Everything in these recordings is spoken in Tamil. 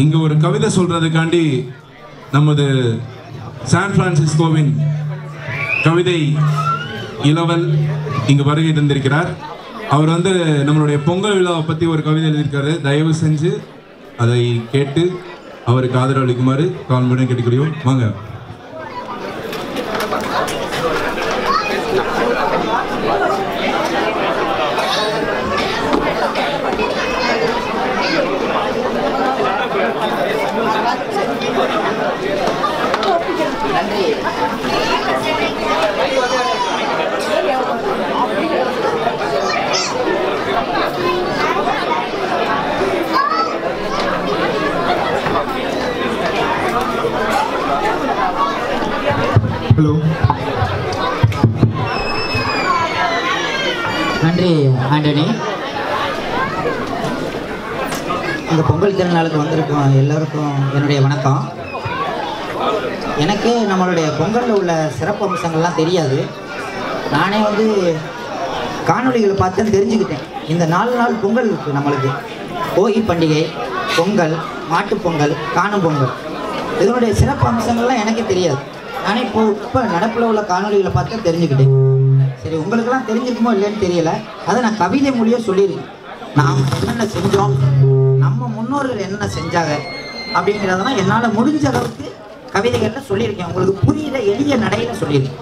இங்க ஒரு கவிதை சொல்றதுக்காண்டி நமது சான் பிரான்சிஸ்கோவின் கவிதை இளவல் இங்கு வருகை தந்திருக்கிறார். அவர் நம்மளுடைய பொங்கல் விழாவை பற்றி ஒரு கவிதை எழுதியிருக்காரு. தயவு செஞ்சு அதை கேட்டு அவருக்கு ஆதரவு அளிக்குமாறு கால்முடன் கேட்டுக்கிறோம். வாங்க. ஹலோ, நன்றி ஆண்டனி. இந்த பொங்கல் திருநாளுக்கு வந்திருக்கோம் எல்லோருக்கும் என்னுடைய வணக்கம். எனக்கு நம்மளுடைய பொங்கலில் உள்ள சிறப்பு அம்சங்கள்லாம் தெரியாது. நானே காணொலிகளை பார்த்து தெரிஞ்சுக்கிட்டேன். இந்த 4 நாள் பொங்கல் இருக்குது நம்மளுக்கு. போகி பண்டிகை, பொங்கல், மாட்டுப்பொங்கல், காணும் பொங்கல். இதனுடைய சிறப்பு அம்சங்கள்லாம் எனக்கு தெரியாது. நானே இப்போ நடப்பில் உள்ள காணொலிகளை பார்த்து தெரிஞ்சுக்கிட்டேன். சரி, உங்களுக்கெல்லாம் தெரிஞ்சிருக்குமோ இல்லைன்னு தெரியல. அதை நான் கவிதை மொழியாக சொல்லியிருக்கேன். நாம் என்னென்ன செஞ்சோம், நம்ம முன்னோர்கள் என்னென்ன செஞ்சாங்க அப்படிங்கிறதெல்லாம் என்னால் முடிஞ்ச அளவுக்கு கவிதைகளில் சொல்லியிருக்கேன். உங்களுக்கு புரியுற எளிய நடையில் சொல்லியிருக்கேன்.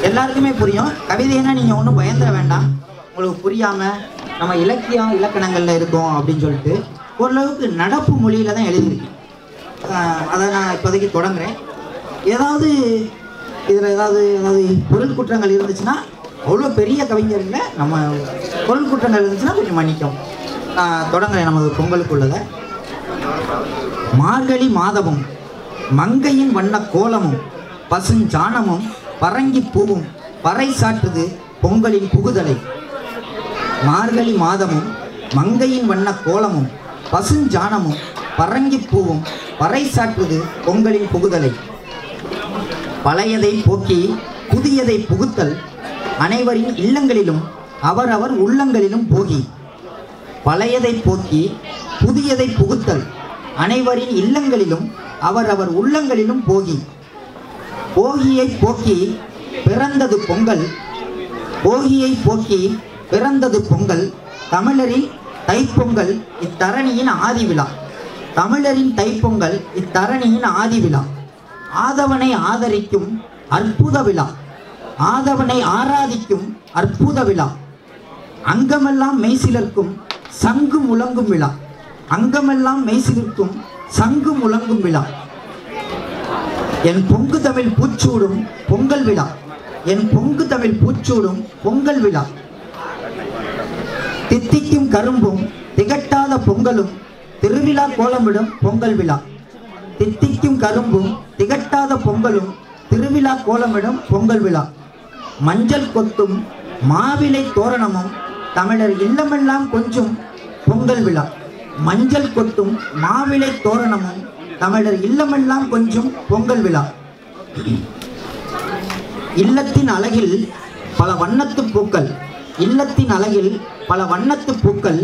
எல்லாருக்குமே புரியும். கவிதைன்னா நீங்கள் ஒன்றும் பயந்துட வேண்டாம். உங்களுக்கு புரியாமல் நம்ம இலக்கியம் இலக்கணங்களில் இருக்கோம் அப்படின்னு சொல்லிட்டு ஓரளவுக்கு நடப்பு மொழியில் தான் எழுதியிருக்கேன். அதை நான் இப்போதைக்கு தொடங்குறேன். ஏதாவது இதில் ஏதாவது பொருள் குற்றங்கள் இருந்துச்சுன்னா, அவ்வளோ பெரிய கவிஞர் இல்லை, நம்ம பொருள் குற்றங்கள் இருந்துச்சுன்னா கொஞ்சம் மன்னிக்கும். நான் தொடங்குறேன் நமது பொங்கலுக்குள்ளதை. மார்கழி மாதமும் மங்கையின் வண்ண கோலமும் பசுஞ்சாணமும் பரங்கி பூவும் பறை சாற்றுது பொங்கலின் புகுதலை. மார்கழி மாதமும் மங்கையின் வண்ண கோலமும் பசுஞ்சாணமும் பரங்கி பூவும் பறை சாற்றுது பொங்கலின் புகுதலை. பழையதை போக்கி புதியதை புகுத்தல் அனைவரின் இல்லங்களிலும் அவரவர் உள்ளங்களிலும் போகி. பழையதை போக்கி புதியதை புகுத்தல் அனைவரின் இல்லங்களிலும் அவரவர் உள்ளங்களிலும் போகி. போகியை போக்கி பிறந்தது பொங்கல், போகியை போக்கி பிறந்தது பொங்கல். தமிழரின் தைப்பொங்கல் இத்தரணியின் ஆதி விழா. தமிழரின் தைப்பொங்கல் இத்தரணியின் ஆதி விழா. ஆதவனை ஆதரிக்கும் அற்புத விழா, ஆதவனை ஆராதிக்கும் அற்புத விழா. அங்கமெல்லாம் மெய்சிலர்க்கும் சங்கு முழங்கும் விழா, அங்கமெல்லாம் மெய்சிலர்க்கும் சங்கு முழங்கும் விழா. என் பொங்கு தமிழ் பூச்சூடும் பொங்கல் விழா, என் பொங்கு தமிழ் பூச்சூடும் பொங்கல் விழா. தித்திக்கும் கரும்பும் திகட்டாத பொங்கலும் திருவிழா கோலமிடும் பொங்கல் விழா. தித்திக்கும் கரும்பும் திகட்டாத பொங்கலும் திருவிழா கோலமிடும் பொங்கல் விழா. மஞ்சள் கொத்தும் மாவிலை தோரணமும் தமிழர் இல்லமெல்லாம் கொஞ்சம் பொங்கல் விழா. மஞ்சள் கொத்தும் மாவிலை தோரணமும் தமிழர் இல்லமெல்லாம் கொஞ்சம் பொங்கல் விழா. இல்லத்தின் அழகில் பல வண்ணத்து பூக்கள், இல்லத்தின் அழகில் பல வண்ணத்து பூக்கள்.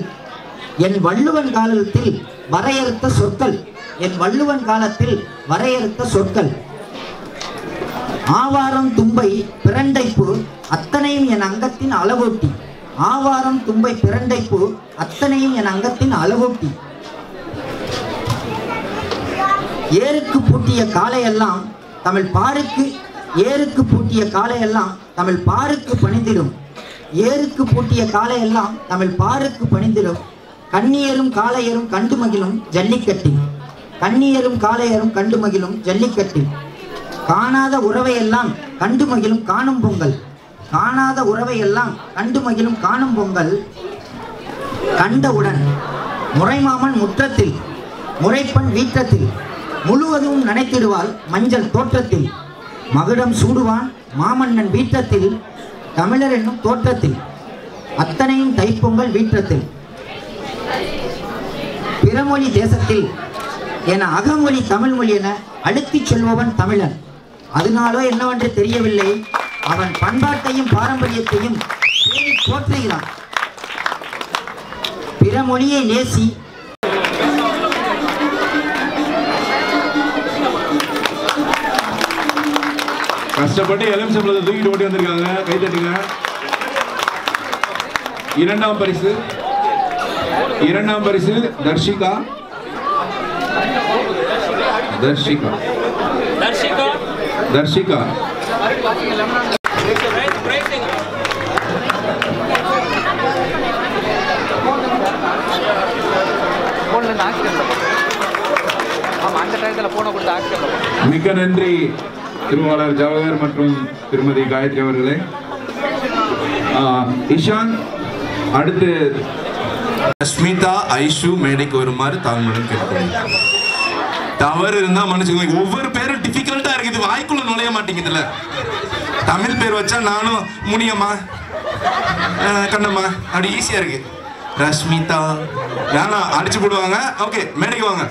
என் வள்ளுவன் காலத்தில் வரையறுத்த சொற்கள், என் வள்ளுவன் காலத்தில் வரையறுத்த சொற்கள். ஆவாரம் தும்பை பிரண்டைப்பு அத்தனையும் என் அங்கத்தின் அளவூட்டி. ஆவாரம் தும்பை பிரண்டைப்பு அத்தனையும் என் அங்கத்தின் அளவூட்டி. ஏருக்கு பூட்டிய காலையெல்லாம் தமிழ் பாருக்கு, ஏருக்கு பூட்டிய காலையெல்லாம் தமிழ் பாருக்கு பணிந்திடும். ஏருக்கு பூட்டிய காலையெல்லாம் தமிழ் பாருக்கு பணிந்திடும். கண்ணியரும் காளையரும் கண்டு மகிழும் ஜல்லிக்கட்டில், கண்ணியரும் காளையரும் கண்டு மகிழும் ஜல்லிக்கட்டில். காணாத உறவையெல்லாம் கண்டு மகிழும் காணும் பொங்கல், காணாத உறவையெல்லாம் கண்டு மகிழும் காணும் பொங்கல். கண்டவுடன் முறைமாமன் முற்றத்தில், முறைப்பெண் வீற்றத்தில், முழுவதும் நனைத்திடுவாள் மஞ்சள் தோற்றத்தில். மகுடம் சூடுவான் மாமன்னன் வீற்றத்தில், தமிழர் என்னும் தோற்றத்தில். அத்தனையும் தைப்பொங்கல் வீற்றத்தில். பிறமொழி தேசத்தில் என அகமொழி தமிழ் மொழி என அழுத்திச் சொல்பவன் தமிழன். அதனாலோ என்னவென்று தெரியவில்லை, அவன் பண்பாட்டையும் பாரம்பரியத்தையும் போற்றுகிறான். பிற மொழியை நேசி கஷ்டப்பட்டு எலுமிச்சம்பழத்தை தூக்கிட்டு ஓடி வந்திருக்காங்க. கை தட்டுங்க. இரண்டாம் பரிசு தர்ஷிகா. மிக்க நன்றி திருவாளர் ஜவஹர் மற்றும் திருமதி காயத்ரி அவர்களே. இஷான், அடுத்து ஸ்மிதா, ஐஷு மேடைக்கு வருமாறு தாழ்மையுடன் கேட்கிறேன். தவறு இருந்தா மன்னிச்சுக்கோங்க. ஒவ்வொரு பேரும் டிஃபிகல்ட்டா இருக்குது, வாய்க்குள்ள நுழைய மாட்டேங்குதுல்ல. தமிழ் பேர் வச்சா நானும் முனியம்மா, கண்ணம்மா அப்படி ஈஸியா இருக்கு. ரஷ்மிதா ஏன்னா அடிச்சு போடுவாங்க. ஓகே, மேடைக்கு வாங்க.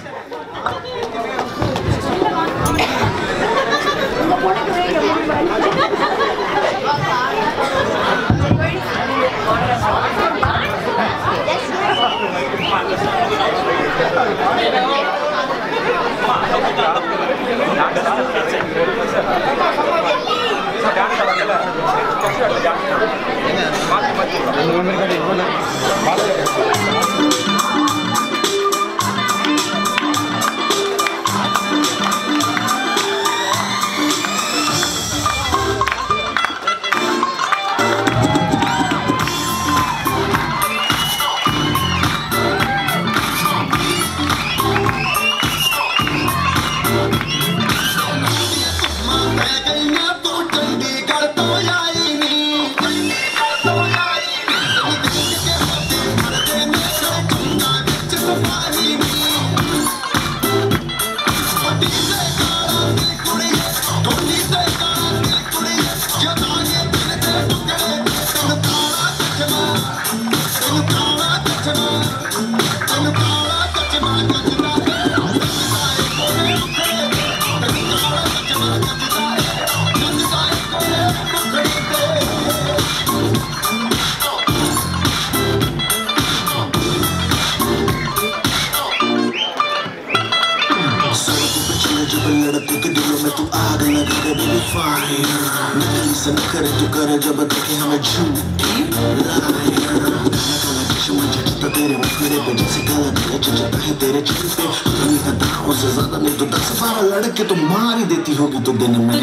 लड़के तो मार ही देती होगी तो दिन में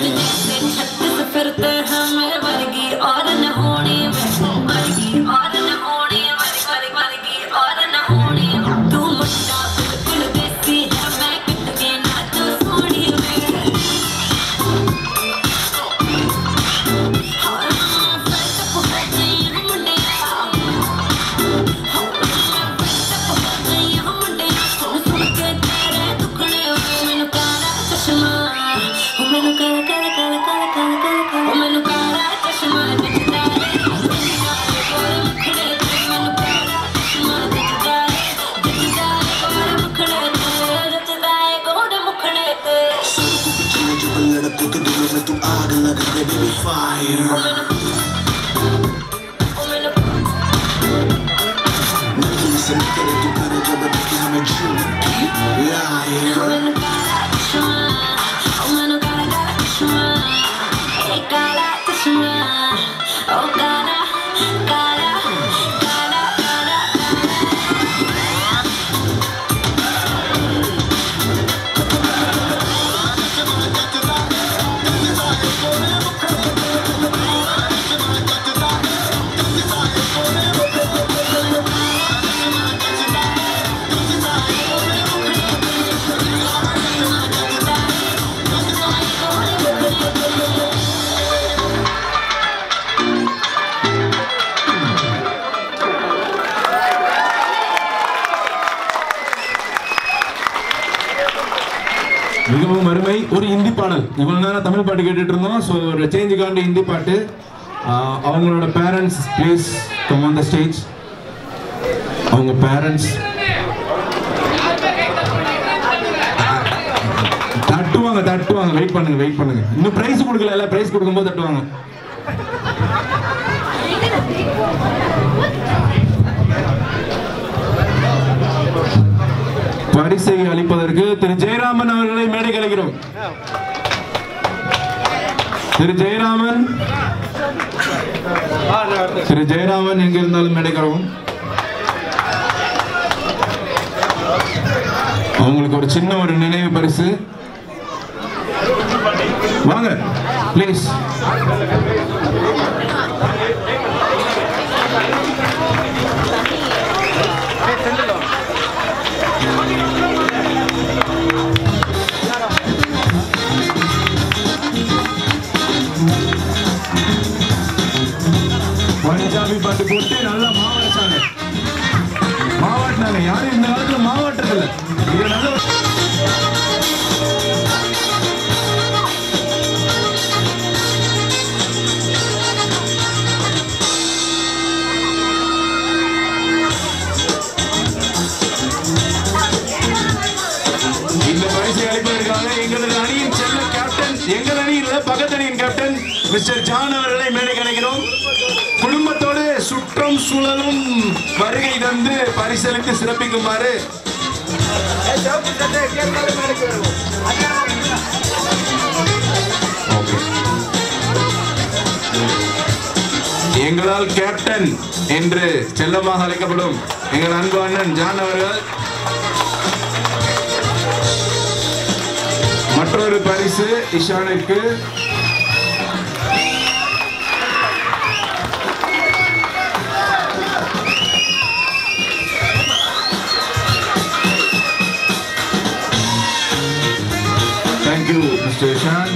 फिरते हैं मेरे वर्गी और न होनी वर्गी और न होनी वर्गी और न होनी तू मुट्ठा बिल्कुल देसी है मैं किट के ना तो सोनी மிகவும் அருமை. ஒரு ஹிந்தி பாடல். இவ்வளவு நேரம் தமிழ் பாட்டு கேட்டுட்டு இருந்தோம். ஸோ ஒரு சேஞ்சுக்காண்டி ஹிந்தி பாட்டு. அவங்களோட parents please come on the stage. அவங்க பேரண்ட்ஸ் தட்டுவாங்க. வெயிட் பண்ணுங்க. இன்னும் பிரைஸ் கொடுக்கல, பிரைஸ் கொடுக்கும்போது தட்டுவாங்க. அழைக்கிறோம். திரு ஜெயராமன் எங்க இருந்தாலும் அழைக்கிறோம். அவங்களுக்கு ஒரு சின்ன ஒரு நினைவு பரிசு. வாங்க ப்ளீஸ். பஞ்சாபி பாட்டு போட்டு நல்லா மாவாட்டாங்க. யாரும் இந்த காலத்துல மாவாட்டதில்லை. இது நல்ல இந்த பரிசை அளிப்பதற்காக எங்களது அணியின் செல்ல கேப்டன், எங்கள் அணியில் பக்கத்து அணியின் கேப்டன் மிஸ்டர் ஜான் அவர்களை மேடை கிடைக்கிறோம். குடும்பத்தோடு சுற்றம் சூழலும் வருகை தந்து பரிசளித்து சிறப்பிக்குமாறு எங்களால் கேப்டன் என்று செல்லமாக அழைக்கப்படும் எங்கள் அன்பு அண்ணன் ஜான் அவர்கள் மற்றொரு பரிசு இஷானிற்கு. Thank you mister Ishan.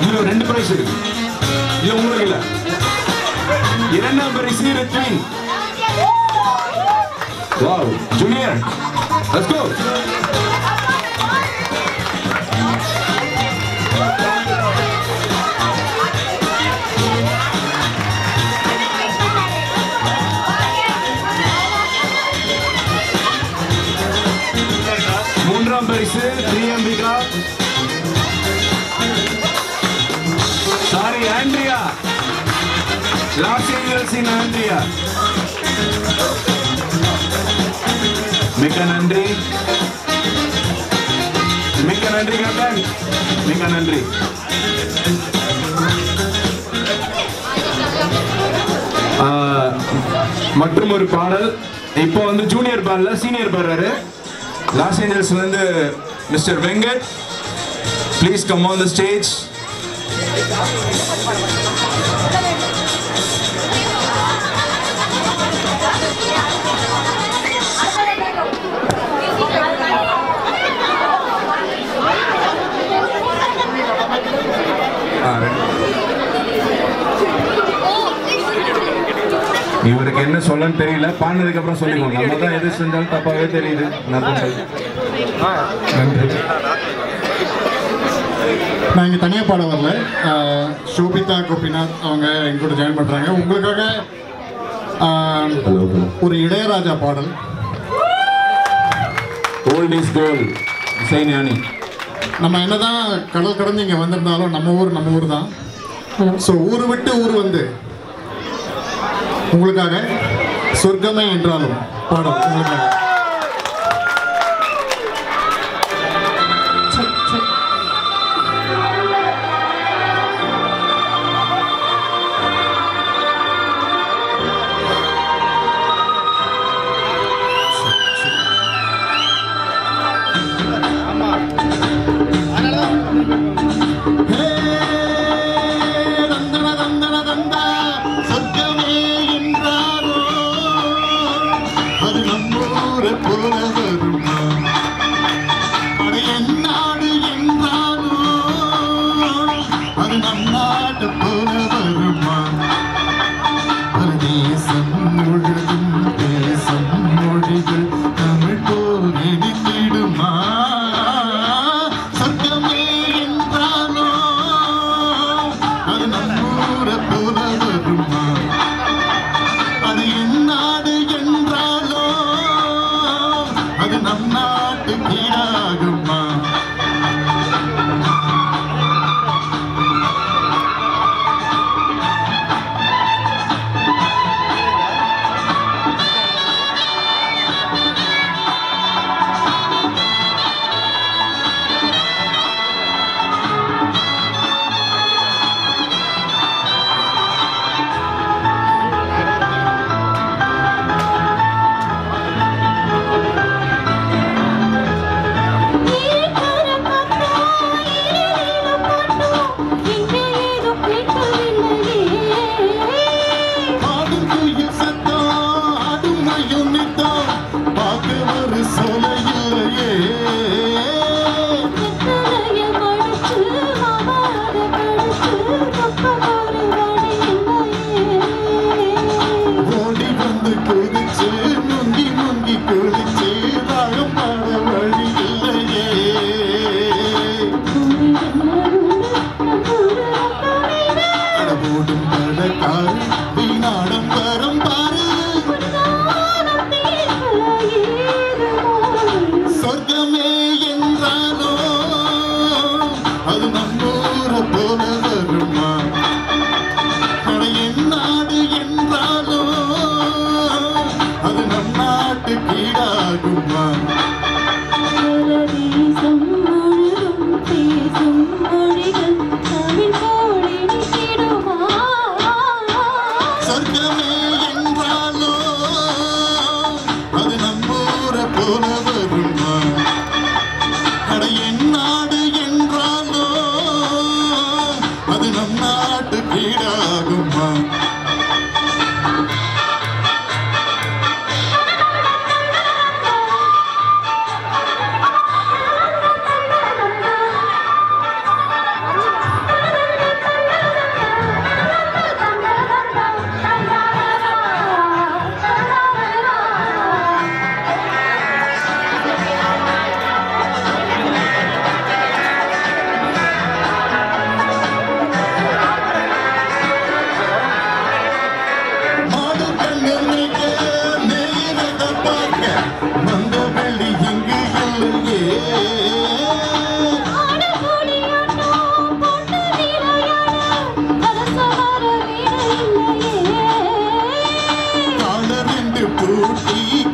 இதுல 2 பிரைஸ் இருக்கு. இல்ல உங்களுக்கு இல்ல. 2ஆம் பரிசு Rithvin. Wow junior, let's go. மூன்றாம் பரிசு பிரியம்பிகா. சாரி ஆண்ட்ரியா, லாஸ் ஏஞ்சல்ஸின் ஆண்ட்ரியா. மிக்க நன்றி, மிக்க நன்றி கேப்டன், மிக்க நன்றி. மற்றும் ஒரு பாடல் இப்போ வந்து ஜூனியர் பாடல சீனியர் பாடுறாரு. லாஸ் ஏஞ்சல்ஸ்ல இருந்து mister Venkat, please come on the stage. இவருக்கு என்ன சொல்லன்னு தெரியல, பாடினதுக்கு அப்புறம் சொல்லிக்கோங்க. நம்ம தான் எது செஞ்சாலும் தப்பாவே தெரியுது. நான் இங்கே தனியாக பாட வரல, ஷோபிதா கோபிநாத் அவங்க எங்க கூட ஜாயின் பண்ணுறாங்க. உங்களுக்காக ஒரு இளையராஜா பாடல். ஓல்ட் இஸ் கோல்ட், இசைஞானி. நம்ம என்னதான் கடல் கடந்து இங்கே வந்திருந்தாலும் நம்ம ஊர் தான். ஸோ ஊர் விட்டு ஊர் வந்து உங்களுக்காக சொர்க்கமே என்றாலும் பாடம் உங்களுக்காக.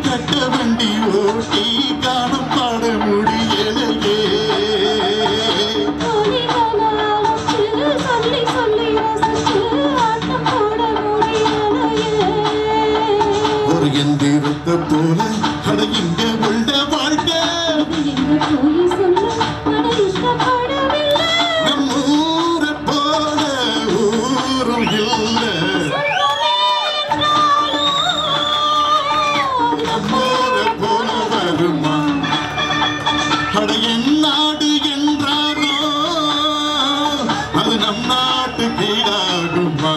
கட்ட வண்டி ஓட்டி காணும் பாட முடியலையே ஒரு எந்திரத்தை போல அட இங்க உள்ள வாழ்க்கை நம்ம ஊரை போல ஊரும் இல்லை நம்மூரை போல வருமா அட என் நாடு என்றாரோ அது நம் நாட்டு கீழாகுமா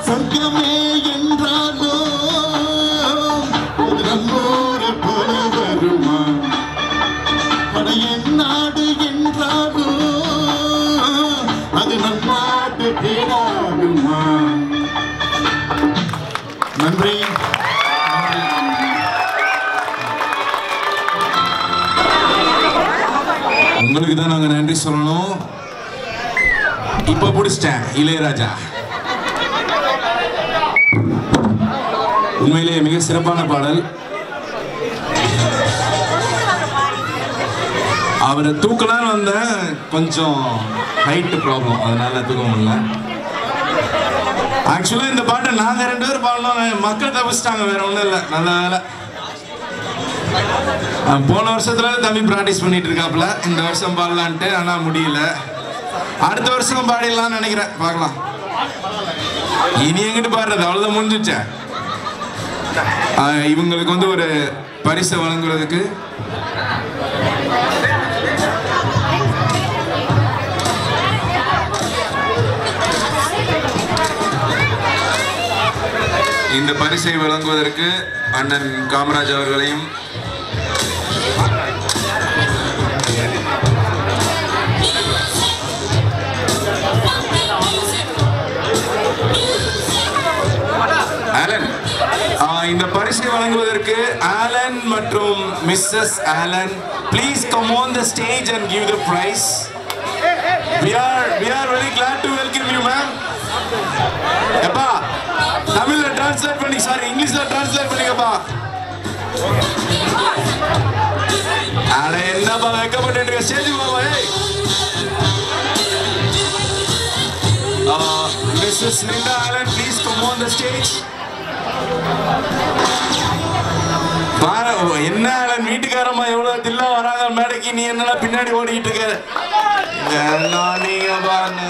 சொர்க்கமே என்றாலோ அது நம்மூரை போல வருமா அட என் நாடு என்றாலோ அது நம் நாட்டு கீழாகுமா நன்றி உங்களுக்கு தான் நாங்க நன்றி சொல்லணும். இப்ப பிடிச்சிட்டேன் இளையராஜா. உண்மையிலேயே மிக சிறப்பான பாடல். அவரை தூக்கலான்னு வந்த கொஞ்சம் ஹைட் ப்ராப்ளம், அதனால தூக்க முடியல. ஆக்சுவலா இந்த பாட்டை நாங்க 2 பேரும் பாடணும், மக்கள் தப்பிச்சிட்டாங்க, வேற ஒண்ணும் இல்லை. நல்ல வேலை. போன வருஷத்துல தம்பி பிராக்டிஸ் பண்ணிட்டு இருக்காப்ல, இந்த வருஷம் பாடலான்ட்டு, ஆனா முடியல. அடுத்த வருஷம் பாடிடலாம்னு நினைக்கிறேன், பார்க்கலாம். இனி எங்கிட்டு பாடுறது, அவ்வளவுதான், முடிஞ்சிச்ச. இவங்களுக்கு வந்து ஒரு பரிசை வழங்குறதுக்கு இந்த பரிசை வழங்குவதற்கு அண்ணன் காமராஜ் அவர்களையும் ஆலன், இந்த பரிசை வழங்குவதற்கு ஆலன் மற்றும் Mrs Allen, please come on the stage and give the prize. We are very glad to welcome you, ma'am. எப்பா தமிழ்ல டிரான்ஸ்லேட் பண்ணி, சாரி இங்கிலீஷ்ல டிரான்ஸ்லேட் பண்ணிக்கப்பா. அட என்னப்பா வெக்கப்பட்டு இருக்க, ஸ்டேஜ் போவா. Mrs. Linda Allen, please come on the stage. பாரு என்ன ஆலன், வீட்டுக்காரம்மா எவ்வளவு தில்லா வராங்க மேடைக்கு, நீ என்னடா பின்னாடி ஓடிக்கிட்டு இருக்க. நீங்க பாருங்க,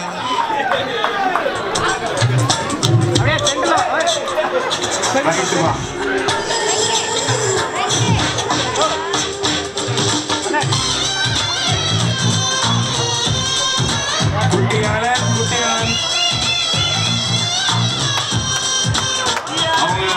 குட்டி ஆலன், குட்டி ஆலன் அவங்க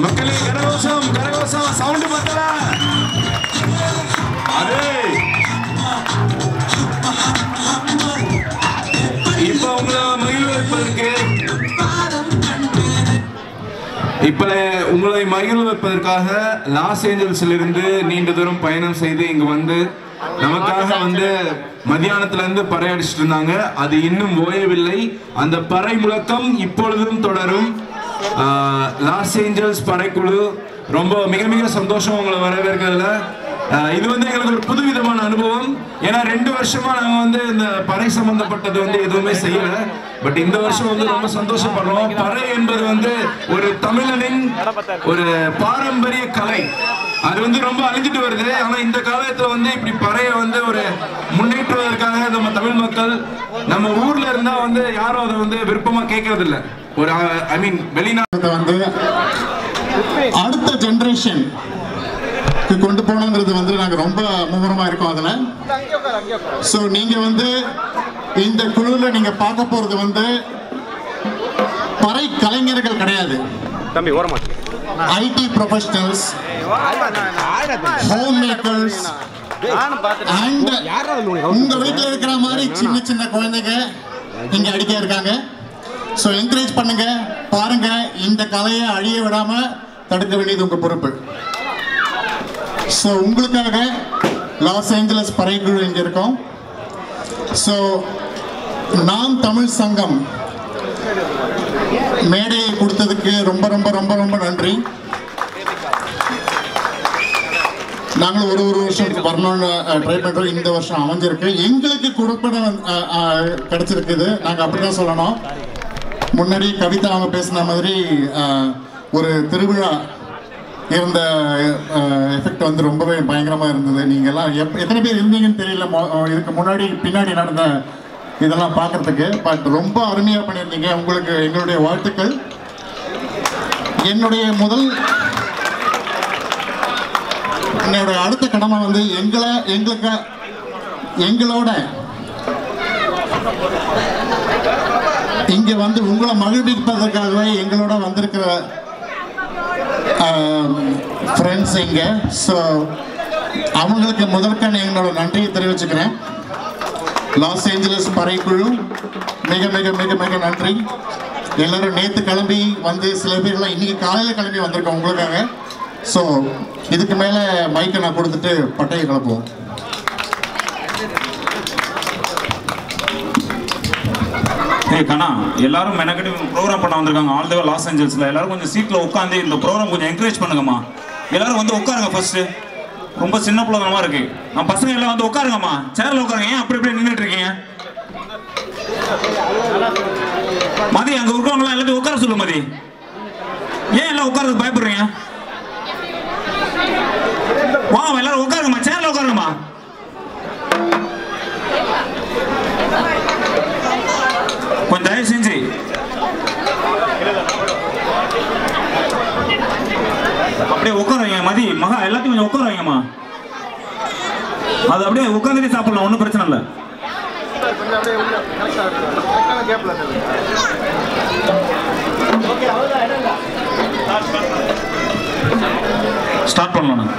மக்களே கரகோஷம், கரகோஷம், சவுண்ட் பத்தல. அதே இப்ப உங்களை மகிழ்விப்பதற்கு, உங்களை மகிழ்விப்பதற்காக லாஸ் ஏஞ்சல்ஸ்ல இருந்து நீண்ட தூரம் பயணம் செய்து இங்கு வந்து நமக்காக வந்து மத்தியானத்துல இருந்து பறை அடிச்சிட்டு இருந்தாங்க. அது இன்னும் ஓயவில்லை. அந்த பறை முழக்கம் இப்பொழுதும் தொடரும். லாஸ் ஏஞ்சல்ஸ் படைக்குழு ரொம்ப மிக மிக சந்தோஷம் உங்களை வரவேற்கிறதுல. இது வந்து எங்களுக்கு ஒரு புதுவிதமான அனுபவம். ஏன்னா 2 வருஷமா நாங்க வந்து இந்த பறை சம்பந்தப்பட்டது வந்து எதுவுமே செய்யல. பட் இந்த வருஷம் வந்து ரொம்ப சந்தோஷப்படுறோம். பறை என்பது வந்து ஒரு தமிழனின் ஒரு பாரம்பரிய கலை. அது வந்து ரொம்ப அழிஞ்சிட்டு வருது. ஆனா இந்த காலத்துல வந்து இப்படி பறையை வந்து ஒரு முன்னேற்றுவதற்காக நம்ம தமிழ் மக்கள் நம்ம ஊர்ல இருந்தா வந்து யாரும் அதை வந்து விருப்பமா கேட்கறது இல்ல. ஒரு வெளிநாட்டு வந்து அடுத்த ஜெனரேஷன் கொண்டு போனோங்கிறது வந்து நாங்கள் ரொம்ப மும்முரமாக இருக்கோம் அதில். ஸோ நீங்கள் வந்து இந்த குழுவில் நீங்கள் பார்க்க போகிறது வந்து பறை கலைஞர்கள் கிடையாது, ID professionals, home makers and உங்க வீட்டில் இருக்கிற மாதிரி சின்ன சின்ன குழந்தைங்க இங்க அடிக்க இருக்காங்க. ஸோ என்கரேஜ் பண்ணுங்க, பாருங்க, இந்த கலையை அழிய விடாம தடுக்க வேண்டியது உங்க பொறுப்பு. ஸோ உங்களுக்காக லாஸ் ஏஞ்சலஸ் பறைக்குழு இங்க இருக்கோம். ஸோ நாம் தமிழ் சங்கம் மேடையை கொடுத்ததுக்கு ரொம்ப ரொம்ப ரொம்ப ரொம்ப நன்றி. நாங்களும் ஒரு வருஷத்துக்கு வரணும்னு ட்ரை பண்ணுறோம். இந்த வருஷம் அமைஞ்சிருக்கு, எங்களுக்கு கொடுப்படம் கிடைச்சிருக்குது. நாங்கள் அப்படி தான் சொல்லணும். முன்னாடி கவிதா அவங்க பேசின மாதிரி ஒரு திருவிழா இருந்த எஃபெக்ட் வந்து ரொம்பவே பயங்கரமாக இருந்தது. நீங்கள்லாம் எத்தனை பேர் இருந்தீங்கன்னு தெரியல இதுக்கு முன்னாடி பின்னாடி நடந்த இதெல்லாம் பார்க்குறதுக்கு. பட் ரொம்ப அருமையாக பண்ணியிருந்தீங்க. உங்களுக்கு எங்களுடைய வாழ்த்துக்கள். என்னுடைய அடுத்த கடமை வந்து எங்களோட இங்க வந்து உங்களை மகிழ்விப்பதற்காகவே எங்களோட வந்திருக்கிற ஃப்ரெண்ட்ஸ் இங்க. ஸோ அவங்களுக்கு முதற்கண் எங்களோட நன்றியை தெரிவிச்சுக்கிறேன். லாஸ் ஏஞ்சலஸ் பறைக்குழு மிக மிக மிக மிக நன்றி. எல்லாரும் நேற்று கிளம்பி வந்து சில பேர்லாம் இன்னைக்கு காலையில் கிளம்பி வந்திருக்கோம் உங்களுக்காக. ஸோ இதுக்கு மேலே மைக்கை நான் கொடுத்துட்டு பட்டையை கிளப்புவோம். கண்ணா, எல்லாரும் மெனக்கெட்டு ப்ரோக்ராம் பண்ண வந்திருக்காங்க ஆல் தி வே லாஸ் ஏஞ்சல்ஸ்ல. எல்லாரும் கொஞ்சம் சீட்டில் உட்காந்து இந்த ப்ரோக்ராம் கொஞ்சம் என்கரேஜ் பண்ணுங்கம்மா. எல்லாரும் வந்து உட்காருங்க. ஃபர்ஸ்ட் ரொம்ப சின்ன பிள்ளைமா இருக்கு. நம்ம பசங்க எல்லாம் வந்து உட்காருங்கம்மா, சேர்ல உட்காருங்க. ஏன் அப்படி இப்படி நின்றுட்டு இருக்கீங்க? மதி, அங்க இருக்கிறவங்களாம் எல்லாத்தையும் உட்கார சொல்லு. மதி, ஏன் எல்லாம் உட்காரதுக்கு பயப்படுறீங்க? வா, எல்லாரும் உட்காருங்கம்மா, சேர்ல உட்காருங்கம்மா. கொஞ்சம் தயவு செஞ்சு அப்படியே உட்கார வைங்க. மதி, மகா, எல்லாத்தையும் கொஞ்சம் உட்கார வைங்கம்மா. அது அப்படியே உட்காந்துட்டு சாப்பிடலாம், ஒன்றும் பிரச்சனை இல்லை. ஸ்டார்ட் பண்ணலாம்.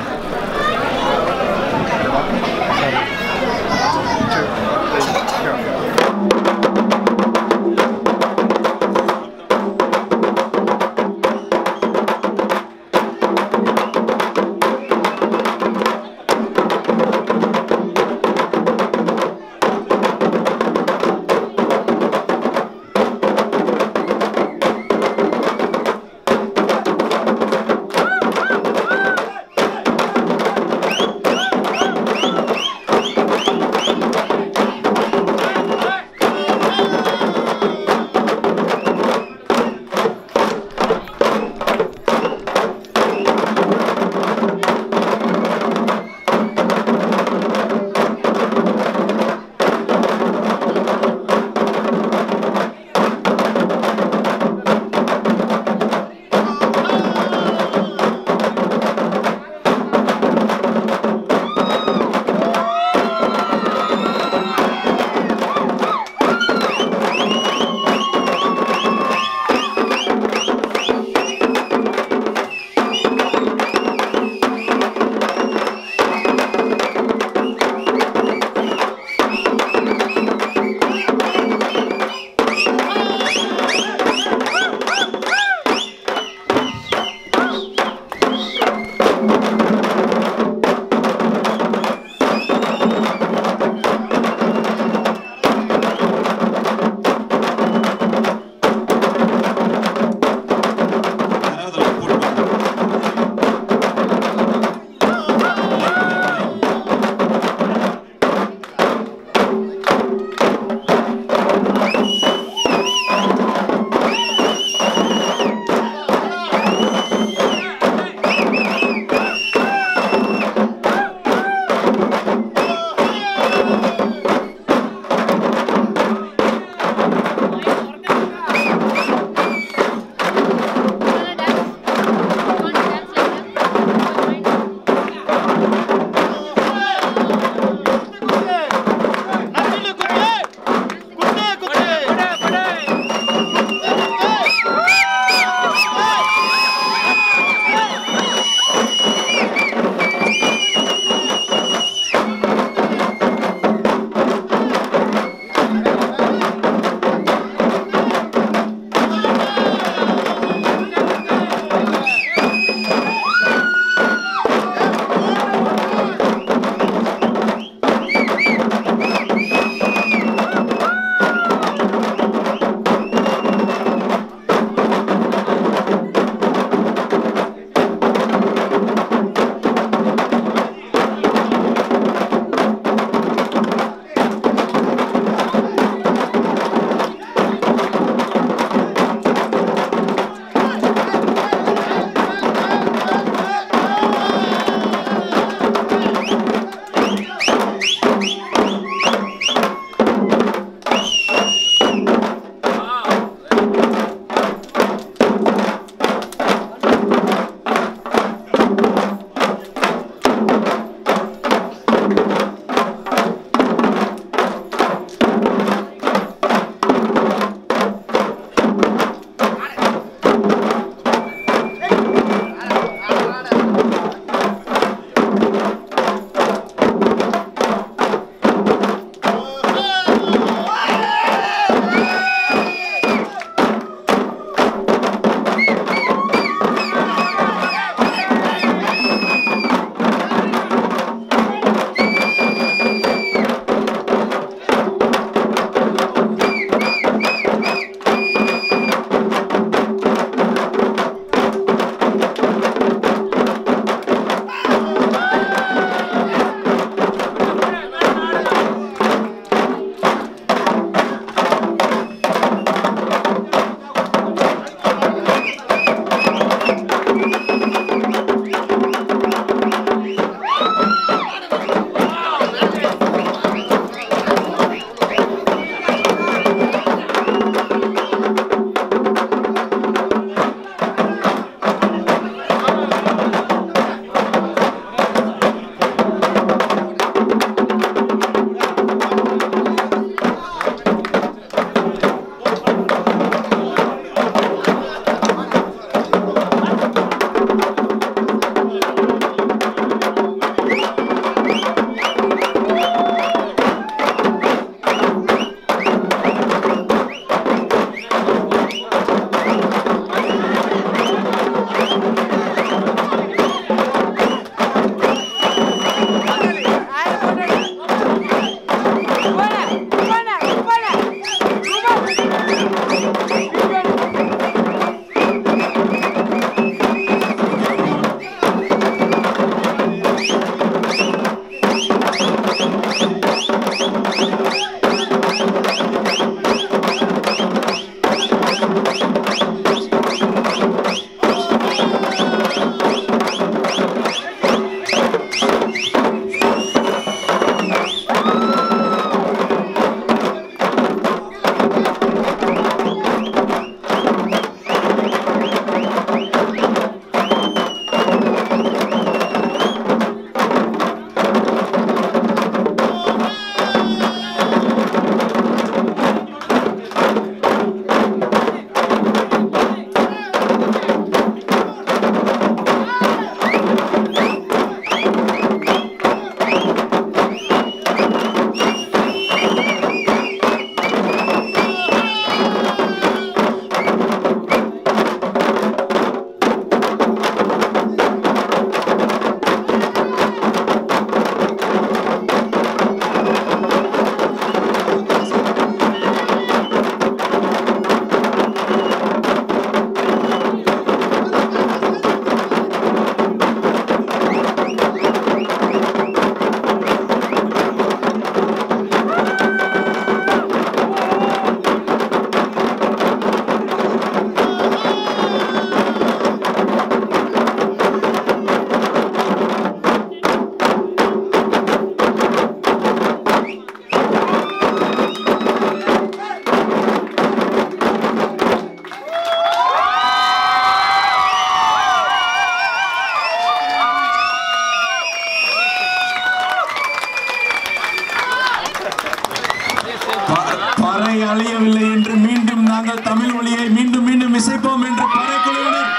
அழியவில்லை என்று மீண்டும் நாங்கள் தமிழ் மொழியை மீண்டும் மீண்டும் இசைப்போம் என்று படைக்குழுவினர்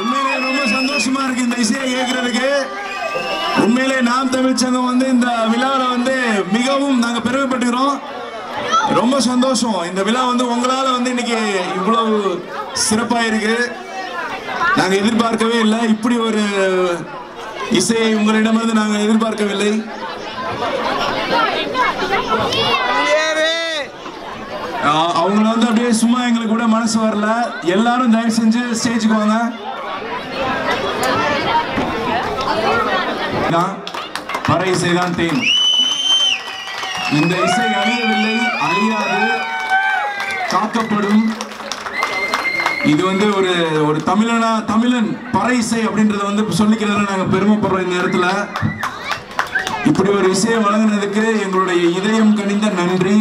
உண்மையிலே ரொம்ப சந்தோஷமா இருக்கு இந்த இசையை கேட்கறதுக்கு. உண்மையிலே நாம் தமிழ் சங்கம் வந்து இந்த விழாவில் வந்து மிகவும் நாங்க பெருமைப்பட்டுக்கிறோம். ரொம்ப சந்தோஷம். இந்த விழா வந்து உங்களால வந்து இன்னைக்கு இவ்வளவு சிறப்பா இருக்கு. நாங்க எதிர்பார்க்கவே இல்லை, இப்படி ஒரு இசையை உங்களிடமிருந்து நாங்கள் எதிர்பார்க்கவில்லை. அவங்கள வந்து அப்படியே சும்மா எங்களுக்கு கூட மனசு வரல. எல்லாரும் தயவு செஞ்சு ஸ்டேஜுக்கு வாங்க. பறை இசைதான் தேன். இந்த இசை அழியவில்லை, அழியாது, காக்கப்படும். இது வந்து ஒரு தமிழன் பறை இசை அப்படின்றத வந்து சொல்லிக்கிறதுல நாங்கள் பெருமைப்படுறோம். இந்த இடத்துல இப்படி ஒரு இசையை வழங்கினதுக்கு எங்களுடைய இதயம் கனிந்த நன்றி.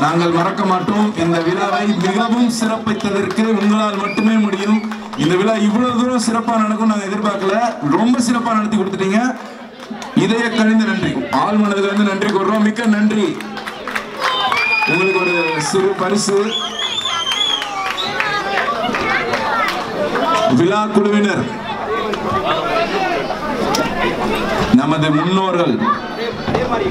நாங்கள் மறக்க மாட்டோம். இந்த விழாவை மிகவும் சிறப்பித்ததற்கு உங்களால் மட்டுமே முடியும். இந்த விழா இவ்வளவு தூரம் சிறப்பாக நடக்கும் நாங்கள் எதிர்பார்க்கல. ரொம்ப சிறப்பாக நடத்தி கொடுத்துட்டீங்க. இதய கனிந்த நன்றி, ஆள் மனதில் இருந்து நன்றி கூறுறோம். மிக்க நன்றி. உங்களுக்கு ஒரு சிறு பரிசு. விழா குழுவினர் நமது முன்னோர்கள் ஒரே ஒரு